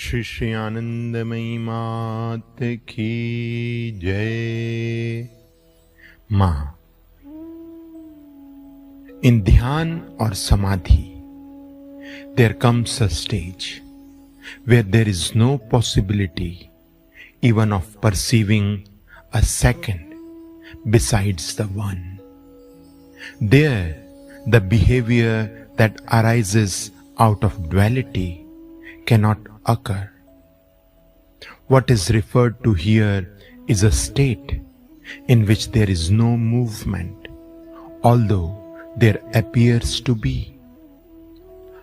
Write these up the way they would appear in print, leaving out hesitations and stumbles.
Sri Anandamayi Ma ki jai. Ma. In Dhyan or Samadhi, there comes a stage where there is no possibility even of perceiving a second besides the one. There, the behavior that arises out of duality cannot occur. What is referred to here is a state in which there is no movement, although there appears to be.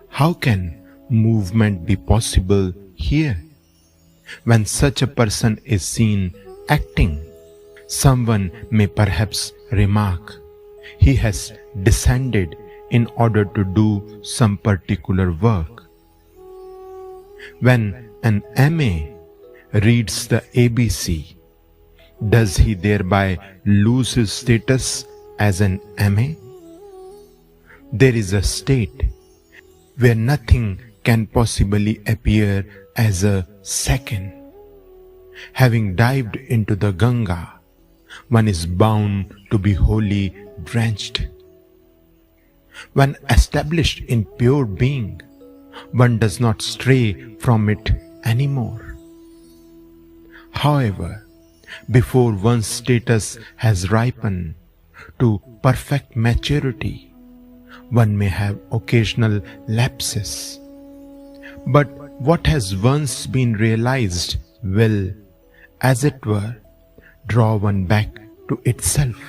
How can movement be possible here? When such a person is seen acting, someone may perhaps remark, he has descended in order to do some particular work. When an MA reads the ABC, does he thereby lose his status as an MA? There is a state where nothing can possibly appear as a second. Having dived into the Ganga, one is bound to be wholly drenched. When established in pure being, one does not stray from it anymore. However, before one's status has ripened to perfect maturity, one may have occasional lapses. But what has once been realized will, as it were, draw one back to itself.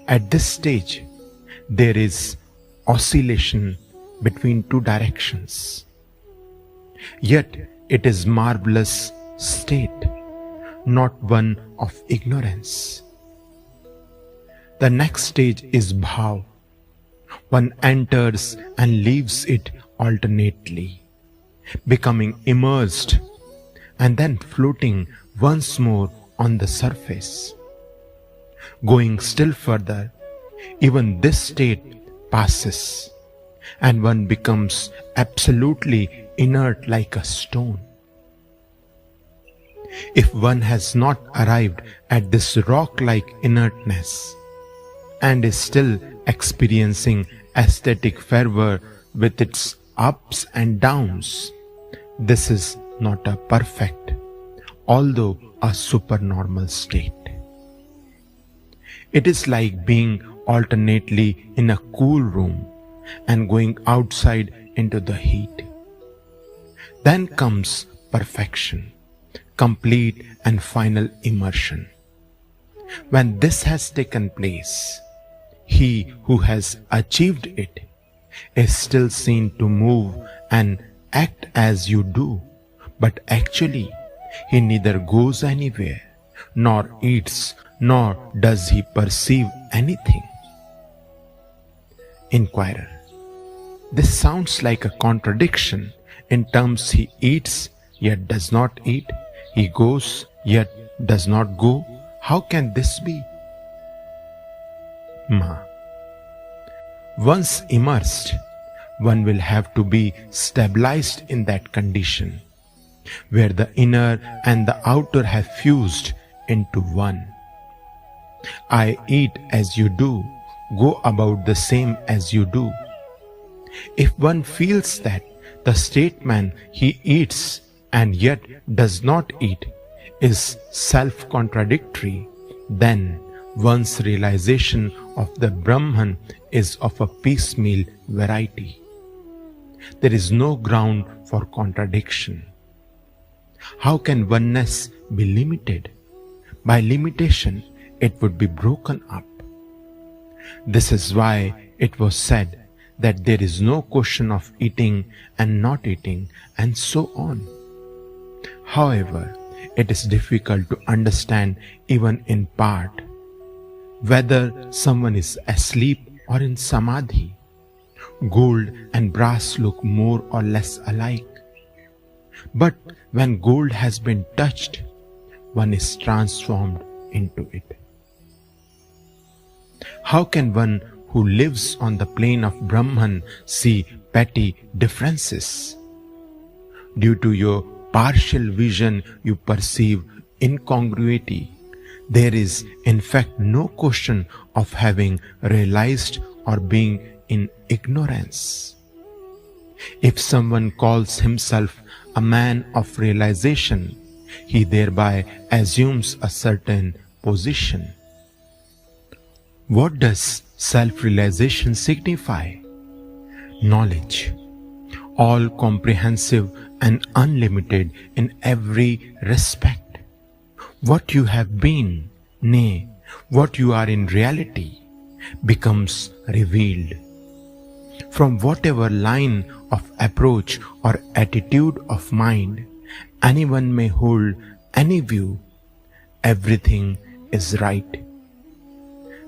At this stage, there is oscillation between two directions. Yet it is marvelous state, not one of ignorance. The next stage is bhav. One enters and leaves it alternately, becoming immersed and then floating once more on the surface. Going still further, even this state passes, and one becomes absolutely inert like a stone. If one has not arrived at this rock-like inertness and is still experiencing aesthetic fervor with its ups and downs, this is not a perfect, although a supernormal state. It is like being alternately in a cool room and going outside into the heat. Then comes perfection, complete and final immersion. When this has taken place, he who has achieved it is still seen to move and act as you do, but actually he neither goes anywhere, nor eats, nor does he perceive anything. Inquirer: this sounds like a contradiction in terms he eats yet does not eat, he goes yet does not go. How can this be? Ma: once immersed, one will have to be stabilized in that condition, where the inner and the outer have fused into one. I eat as you do, go about the same as you do. If one feels that the statement he eats and yet does not eat is self-contradictory, then one's realization of the Brahman is of a piecemeal variety. There is no ground for contradiction. How can oneness be limited? By limitation, it would be broken up. This is why it was said that there is no question of eating and not eating, and so on. However, it is difficult to understand even in part whether someone is asleep or in samadhi. Gold and brass look more or less alike. But when gold has been touched, one is transformed into it. How can one who lives on the plane of Brahman see petty differences? Due to your partial vision, you perceive incongruity. There is, in fact, no question of having realized or being in ignorance. If someone calls himself a man of realization, he thereby assumes a certain position. What does self-realization signify? Knowledge, all comprehensive and unlimited in every respect. What you have been, nay, what you are in reality, becomes revealed. From whatever line of approach or attitude of mind anyone may hold any view, everything is right.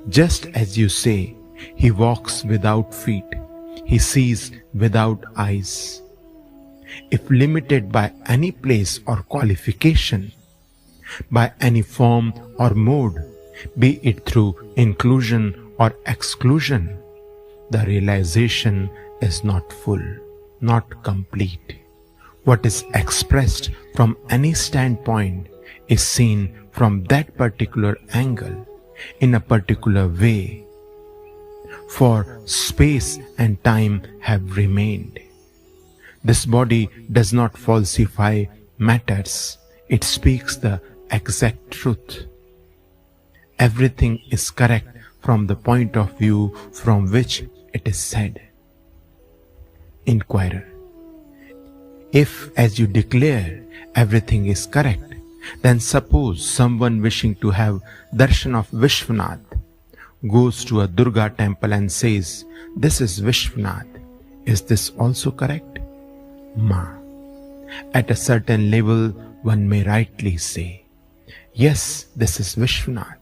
Just as you say, he walks without feet, he sees without eyes. If limited by any place or qualification, by any form or mode, be it through inclusion or exclusion, the realization is not full, not complete. What is expressed from any standpoint is seen from that particular angle, in a particular way. For space and time have remained. This body does not falsify matters, it speaks the exact truth. Everything is correct from the point of view from which it is said. Inquirer: if, as you declare, everything is correct, then suppose someone wishing to have darshan of Vishwanath goes to a Durga temple and says, "This is Vishwanath. Is this also correct?" Ma: at a certain level one may rightly say, "Yes, this is Vishwanath,"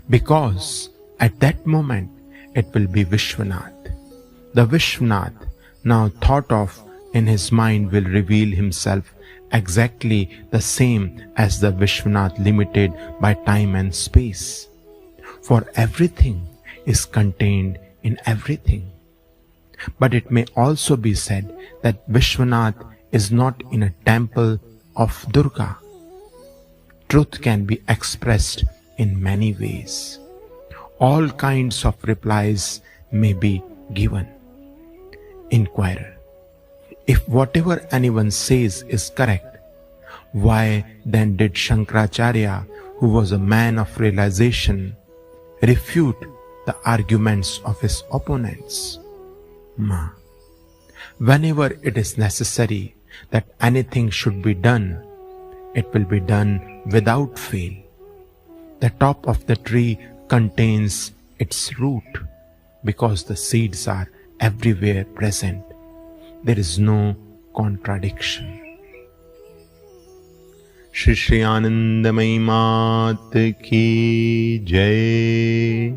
because at that moment it will be Vishwanath. The Vishwanath now thought of in his mind will reveal himself exactly the same as the Vishwanath limited by time and space. For everything is contained in everything. But it may also be said that Vishwanath is not in a temple of Durga. Truth can be expressed in many ways. All kinds of replies may be given. Inquirer: if whatever anyone says is correct, why then did Shankaracharya, who was a man of realization, refute the arguments of his opponents? Ma: whenever it is necessary that anything should be done, it will be done without fail. The top of the tree contains its root, because the seeds are everywhere present. There is no contradiction. Sri Anandamayi Ma ki Jai.